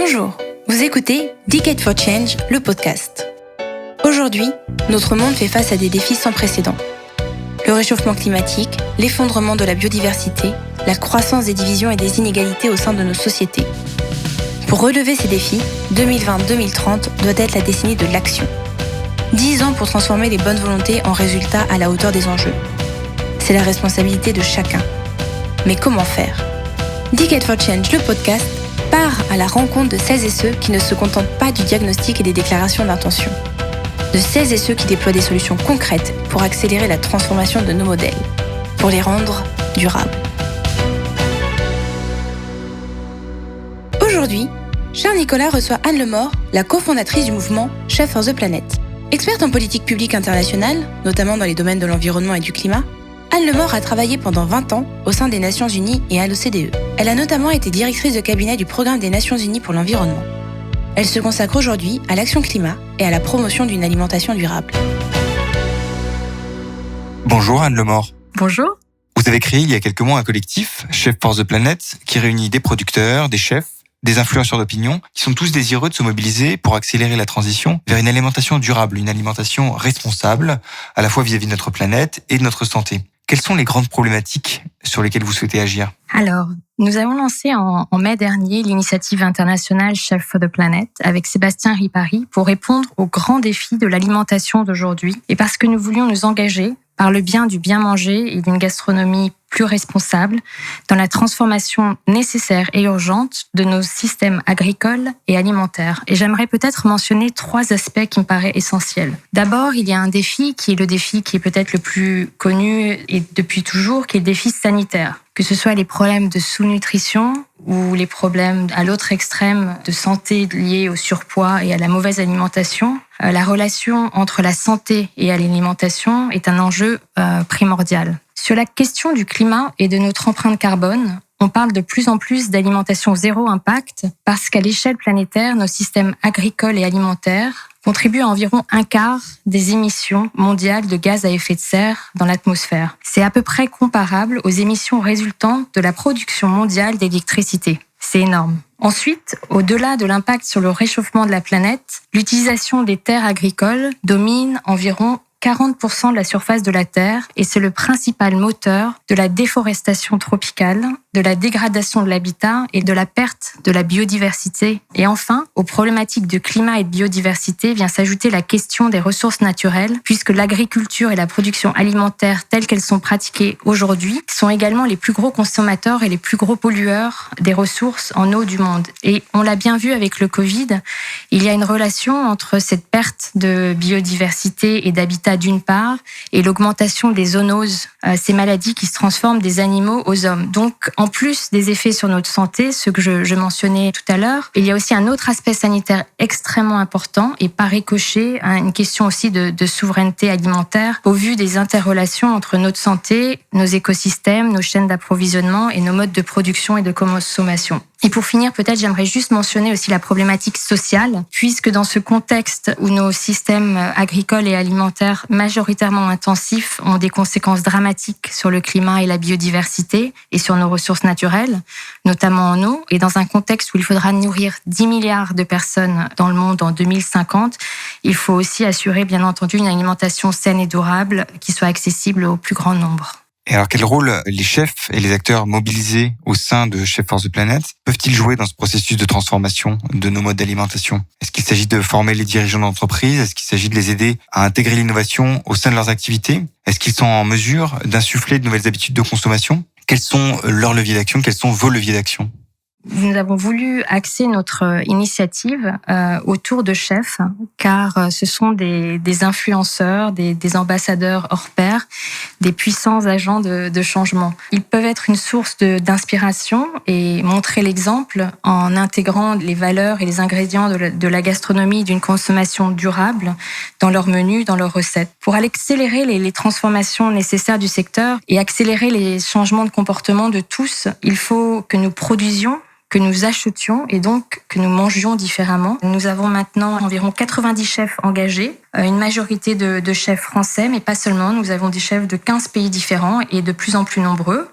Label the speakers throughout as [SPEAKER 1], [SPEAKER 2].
[SPEAKER 1] Bonjour, vous écoutez Decade for Change, le podcast. Aujourd'hui, notre monde fait face à des défis sans précédent. Le réchauffement climatique, l'effondrement de la biodiversité, la croissance des divisions et des inégalités au sein de nos sociétés. Pour relever ces défis, 2020-2030 doit être la décennie de l'action. 10 ans pour transformer les bonnes volontés en résultats à la hauteur des enjeux. C'est la responsabilité de chacun. Mais comment faire ? Decade for Change, le podcast, part à la rencontre de celles et ceux qui ne se contentent pas du diagnostic et des déclarations d'intention. De celles et ceux qui déploient des solutions concrètes pour accélérer la transformation de nos modèles, pour les rendre durables. Aujourd'hui, Charles Nicolas reçoit Anne Lemort, la cofondatrice du mouvement Chefs for the Planet. Experte en politique publique internationale, notamment dans les domaines de l'environnement et du climat, Anne Lemort a travaillé pendant 20 ans au sein des Nations Unies et à l'OCDE. Elle a notamment été directrice de cabinet du Programme des Nations Unies pour l'environnement. Elle se consacre aujourd'hui à l'action climat et à la promotion d'une alimentation durable.
[SPEAKER 2] Bonjour Anne Lemort.
[SPEAKER 3] Bonjour.
[SPEAKER 2] Vous avez créé il y a quelques mois un collectif, Chefs for the Planet, qui réunit des producteurs, des chefs, des influenceurs d'opinion, qui sont tous désireux de se mobiliser pour accélérer la transition vers une alimentation durable, une alimentation responsable, à la fois vis-à-vis de notre planète et de notre santé. Quelles sont les grandes problématiques sur lesquelles vous souhaitez agir ?
[SPEAKER 3] Alors, nous avons lancé en mai dernier l'initiative internationale Chefs for the Planet avec Sébastien Ripari pour répondre aux grands défis de l'alimentation d'aujourd'hui et parce que nous voulions nous engager par le bien du bien manger et d'une gastronomie plus responsable dans la transformation nécessaire et urgente de nos systèmes agricoles et alimentaires. Et j'aimerais peut-être mentionner 3 aspects qui me paraissent essentiels. D'abord, il y a un défi qui est le défi qui est peut-être le plus connu et depuis toujours, qui est le défi sanitaire. Que ce soit les problèmes de sous-nutrition ou les problèmes à l'autre extrême de santé liés au surpoids et à la mauvaise alimentation, la relation entre la santé et l'alimentation est un enjeu primordial. Sur la question du climat et de notre empreinte carbone, on parle de plus en plus d'alimentation zéro impact parce qu'à l'échelle planétaire, nos systèmes agricoles et alimentaires contribuent à environ 1/4 des émissions mondiales de gaz à effet de serre dans l'atmosphère. C'est à peu près comparable aux émissions résultantes de la production mondiale d'électricité. C'est énorme. Ensuite, au-delà de l'impact sur le réchauffement de la planète, l'utilisation des terres agricoles domine environ 40% de la surface de la Terre et c'est le principal moteur de la déforestation tropicale, de la dégradation de l'habitat et de la perte de la biodiversité. Et enfin, aux problématiques de climat et de biodiversité vient s'ajouter la question des ressources naturelles, puisque l'agriculture et la production alimentaire telles qu'elles sont pratiquées aujourd'hui sont également les plus gros consommateurs et les plus gros pollueurs des ressources en eau du monde. Et on l'a bien vu avec le Covid, il y a une relation entre cette perte de biodiversité et d'habitat d'une part, et l'augmentation des zoonoses, ces maladies qui se transforment des animaux aux hommes. Donc, en plus des effets sur notre santé, ce que je mentionnais tout à l'heure, il y a aussi un autre aspect sanitaire extrêmement important et par ricochet, une question aussi de souveraineté alimentaire au vu des interrelations entre notre santé, nos écosystèmes, nos chaînes d'approvisionnement et nos modes de production et de consommation. Et pour finir, peut-être j'aimerais juste mentionner aussi la problématique sociale, puisque dans ce contexte où nos systèmes agricoles et alimentaires majoritairement intensifs ont des conséquences dramatiques sur le climat et la biodiversité et sur nos ressources naturelles, notamment en eau, et dans un contexte où il faudra nourrir 10 milliards de personnes dans le monde en 2050, il faut aussi assurer bien entendu une alimentation saine et durable qui soit accessible au plus grand nombre.
[SPEAKER 2] Et alors, quel rôle les chefs et les acteurs mobilisés au sein de Chefs for the Planet peuvent-ils jouer dans ce processus de transformation de nos modes d'alimentation ? Est-ce qu'il s'agit de former les dirigeants d'entreprise ? Est-ce qu'il s'agit de les aider à intégrer l'innovation au sein de leurs activités ? Est-ce qu'ils sont en mesure d'insuffler de nouvelles habitudes de consommation ? Quels sont leurs leviers d'action ? Quels sont vos leviers d'action ?
[SPEAKER 3] Nous avons voulu axer notre initiative autour de chefs, car ce sont des influenceurs, des ambassadeurs hors pair, des puissants agents de changement. Ils peuvent être une source d'inspiration et montrer l'exemple en intégrant les valeurs et les ingrédients de la gastronomie d'une consommation durable dans leurs menus, dans leurs recettes. Pour accélérer les transformations nécessaires du secteur et accélérer les changements de comportement de tous, il faut que nous produisions, que nous achetions et donc que nous mangions différemment. Nous avons maintenant environ 90 chefs engagés, une majorité de chefs français, mais pas seulement. Nous avons des chefs de 15 pays différents et de plus en plus nombreux,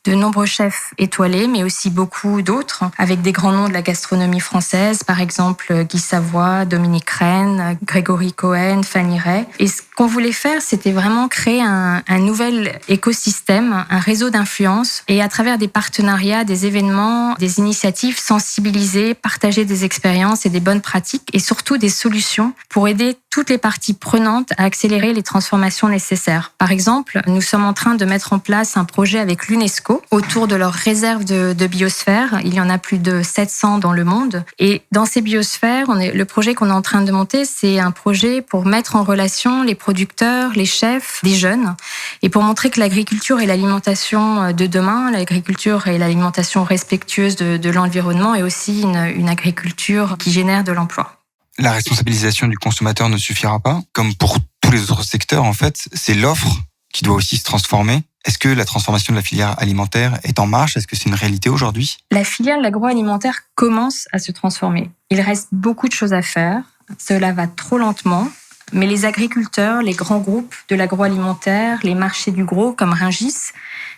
[SPEAKER 3] de nombreux chefs étoilés, mais aussi beaucoup d'autres, avec des grands noms de la gastronomie française, par exemple Guy Savoy, Dominique Rennes, Grégory Cohen, Fanny Ray. Et ce qu'on voulait faire, c'était vraiment créer un nouvel écosystème, un réseau d'influence, et à travers des partenariats, des événements, des initiatives, sensibiliser, partager des expériences et des bonnes pratiques, et surtout des solutions pour aider toutes les parties prenantes à accélérer les transformations nécessaires. Par exemple, nous sommes en train de mettre en place un projet avec l'UNESCO autour de leurs réserves de biosphère. Il y en a plus de 700 dans le monde. Et dans ces biosphères, le projet qu'on est en train de monter, c'est un projet pour mettre en relation les producteurs, les chefs, les jeunes, et pour montrer que l'agriculture et l'alimentation de demain, l'agriculture et l'alimentation respectueuse de l'environnement, est aussi une agriculture qui génère de l'emploi.
[SPEAKER 2] La responsabilisation du consommateur ne suffira pas. Comme pour tous les autres secteurs, en fait, c'est l'offre qui doit aussi se transformer. Est-ce que la transformation de la filière alimentaire est en marche? Est-ce que c'est une réalité aujourd'hui?
[SPEAKER 3] La filière de l'agroalimentaire commence à se transformer. Il reste beaucoup de choses à faire. Cela va trop lentement. Mais les agriculteurs, les grands groupes de l'agroalimentaire, les marchés du gros comme Rungis,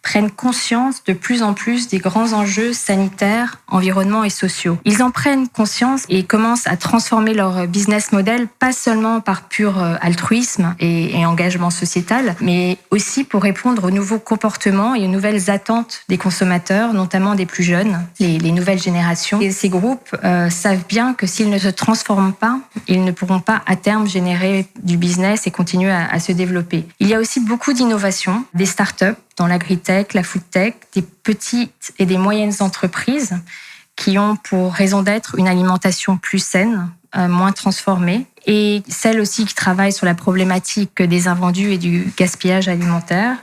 [SPEAKER 3] prennent conscience de plus en plus des grands enjeux sanitaires, environnementaux et sociaux. Ils en prennent conscience et commencent à transformer leur business model, pas seulement par pur altruisme et engagement sociétal, mais aussi pour répondre aux nouveaux comportements et aux nouvelles attentes des consommateurs, notamment des plus jeunes, les nouvelles générations. Et ces groupes savent bien que s'ils ne se transforment pas, ils ne pourront pas à terme générer du business et continuer à se développer. Il y a aussi beaucoup d'innovations, des startups, dans l'agritech, la foodtech, des petites et des moyennes entreprises qui ont pour raison d'être une alimentation plus saine, moins transformée, et celles aussi qui travaillent sur la problématique des invendus et du gaspillage alimentaire.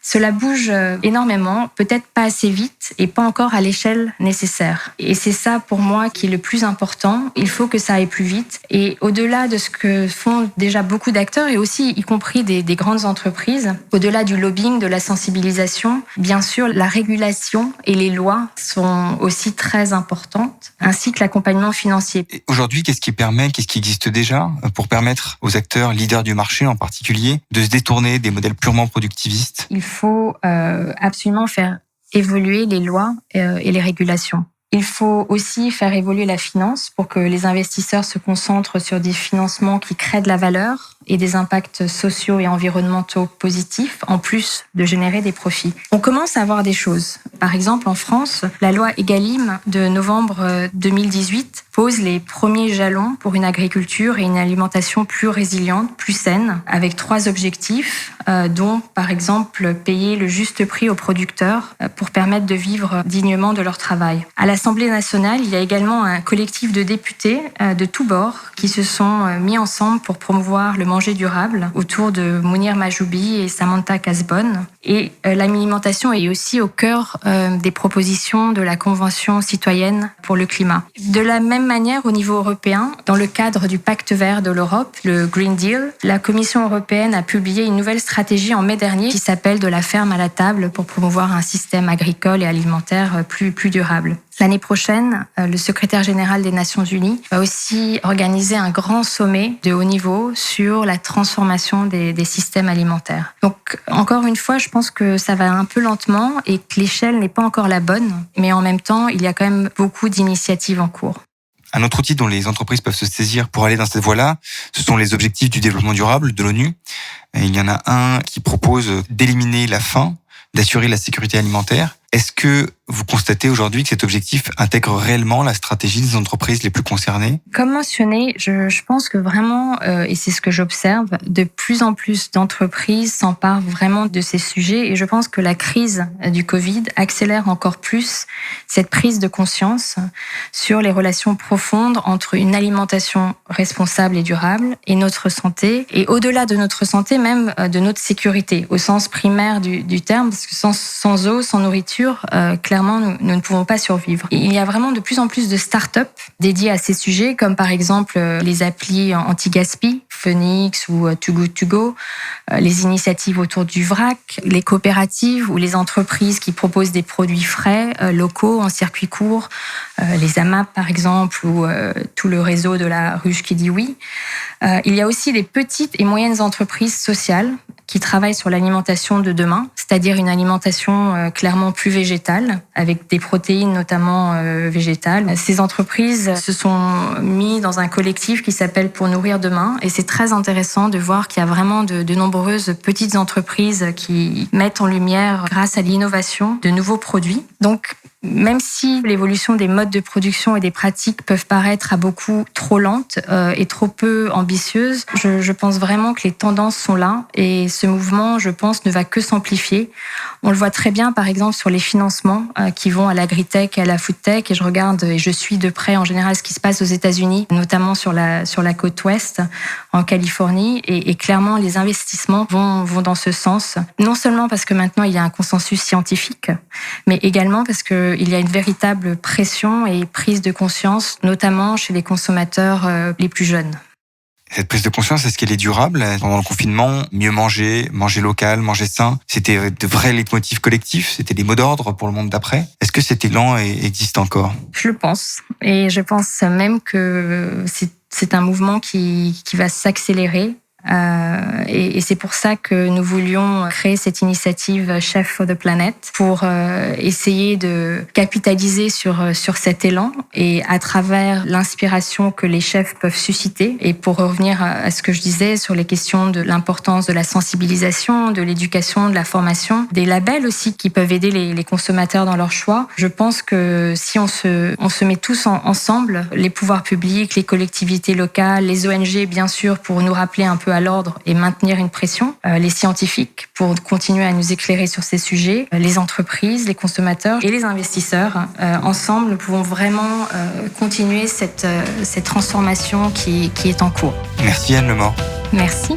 [SPEAKER 3] Cela bouge énormément, peut-être pas assez vite et pas encore à l'échelle nécessaire. Et c'est ça pour moi qui est le plus important. Il faut que ça aille plus vite. Et au-delà de ce que font déjà beaucoup d'acteurs et aussi y compris des grandes entreprises, au-delà du lobbying, de la sensibilisation, bien sûr, la régulation et les lois sont aussi très importantes, ainsi que l'accompagnement financier.
[SPEAKER 2] Et aujourd'hui, qu'est-ce qui existe déjà pour permettre aux acteurs leaders du marché en particulier de se détourner des modèles purement productivistes?
[SPEAKER 3] Il faut absolument faire évoluer les lois et les régulations. Il faut aussi faire évoluer la finance pour que les investisseurs se concentrent sur des financements qui créent de la valeur et des impacts sociaux et environnementaux positifs, en plus de générer des profits. On commence à voir des choses. Par exemple, en France, la loi Egalim de novembre 2018 pose les premiers jalons pour une agriculture et une alimentation plus résiliente, plus saine, avec 3 objectifs, dont, par exemple, payer le juste prix aux producteurs pour permettre de vivre dignement de leur travail. À l'Assemblée nationale, il y a également un collectif de députés de tous bords qui se sont mis ensemble pour promouvoir le manger durable autour de Mounir Majoubi et Samantha Casbonne. Et l'alimentation est aussi au cœur des propositions de la Convention citoyenne pour le climat. De la même manière, au niveau européen, dans le cadre du Pacte vert de l'Europe, le Green Deal, la Commission européenne a publié une nouvelle stratégie en mai dernier qui s'appelle « De la ferme à la table » pour promouvoir un système agricole et alimentaire plus durable. L'année prochaine, le secrétaire général des Nations Unies va aussi organiser un grand sommet de haut niveau sur la transformation des systèmes alimentaires. Donc, encore une fois, je pense que ça va un peu lentement et que l'échelle n'est pas encore la bonne, mais en même temps, il y a quand même beaucoup d'initiatives en cours.
[SPEAKER 2] Un autre outil dont les entreprises peuvent se saisir pour aller dans cette voie-là, ce sont les objectifs du développement durable de l'ONU. Et il y en a un qui propose d'éliminer la faim, d'assurer la sécurité alimentaire. Est-ce que vous constatez aujourd'hui que cet objectif intègre réellement la stratégie des entreprises les plus concernées?
[SPEAKER 3] Comme mentionné, je pense que vraiment, et c'est ce que j'observe, de plus en plus d'entreprises s'emparent vraiment de ces sujets et je pense que la crise du Covid accélère encore plus cette prise de conscience sur les relations profondes entre une alimentation responsable et durable et notre santé, et au-delà de notre santé, même de notre sécurité, au sens primaire du terme, parce que sans eau, sans nourriture, clairement, nous ne pouvons pas survivre. Et il y a vraiment de plus en plus de start-up dédiées à ces sujets, comme par exemple les applis anti-gaspi, Phoenix ou Too Good To Go, les initiatives autour du vrac, les coopératives ou les entreprises qui proposent des produits frais, locaux, en circuit court, les AMAP par exemple, ou tout le réseau de la ruche qui dit oui. Il y a aussi des petites et moyennes entreprises sociales qui travaillent sur l'alimentation de demain, c'est-à-dire une alimentation clairement plus végétale, avec des protéines notamment végétales. Ces entreprises se sont mises dans un collectif qui s'appelle Pour nourrir demain, et c'est très intéressant de voir qu'il y a vraiment de nombreuses petites entreprises qui mettent en lumière, grâce à l'innovation, de nouveaux produits. Donc, même si l'évolution des modes de production et des pratiques peuvent paraître à beaucoup trop lentes et trop peu ambitieuses, je pense vraiment que les tendances sont là et ce mouvement, je pense, ne va que s'amplifier. On le voit très bien, par exemple, sur les financements qui vont à l'agritech et à la foodtech. Et je regarde et je suis de près, en général, ce qui se passe aux États-Unis, notamment sur la côte ouest, en Californie. Et clairement, les investissements vont dans ce sens. Non seulement parce que maintenant, il y a un consensus scientifique, mais également parce qu'il y a une véritable pression et prise de conscience, notamment chez les consommateurs les plus jeunes.
[SPEAKER 2] Cette prise de conscience, est-ce qu'elle est durable? Pendant le confinement, mieux manger, manger local, manger sain, c'était de vrais leitmotifs collectifs, c'était des mots d'ordre pour le monde d'après. Est-ce que cet élan existe encore?
[SPEAKER 3] Je le pense. Et je pense même que c'est un mouvement qui va s'accélérer. Et c'est pour ça que nous voulions créer cette initiative Chef for the Planet pour essayer de capitaliser sur cet élan et à travers l'inspiration que les chefs peuvent susciter. Et pour revenir à ce que je disais sur les questions de l'importance de la sensibilisation, de l'éducation, de la formation, des labels aussi qui peuvent aider les consommateurs dans leur choix. Je pense que si on se met tous ensemble, les pouvoirs publics, les collectivités locales, les ONG bien sûr pour nous rappeler un peu à l'ordre et maintenir une pression, les scientifiques pour continuer à nous éclairer sur ces sujets, les entreprises, les consommateurs et les investisseurs. Ensemble, nous pouvons vraiment continuer cette transformation qui est en cours.
[SPEAKER 2] Merci Anne Lemort.
[SPEAKER 3] Merci.